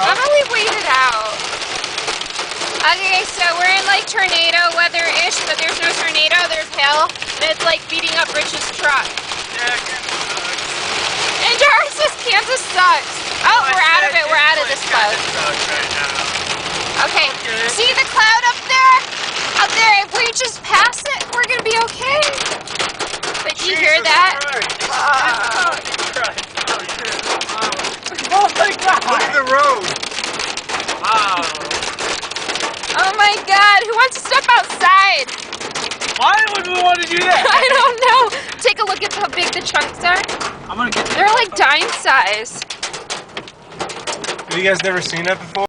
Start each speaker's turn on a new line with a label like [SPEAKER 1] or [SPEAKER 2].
[SPEAKER 1] How about we wait it out? Okay, so we're in like tornado weather-ish, but there's no tornado, there's hail, and it's like beating up Rich's truck.
[SPEAKER 2] Yeah, Kansas sucks.
[SPEAKER 1] And Jar says Kansas sucks. Oh, we're out of it, we're out of this cloud.
[SPEAKER 2] Sucks right now.
[SPEAKER 1] Okay, see the cloud up there? Up there, if we just pass it, we're gonna be okay. But do you hear that?
[SPEAKER 2] Oh my God! Look at the road! Wow.
[SPEAKER 1] Oh my God, who wants to step outside?
[SPEAKER 2] Why would we want to do that?
[SPEAKER 1] I don't know. Take a look at how big the chunks are.
[SPEAKER 2] I'm gonna get.
[SPEAKER 1] They're like dime size.
[SPEAKER 3] Have you guys never seen that before?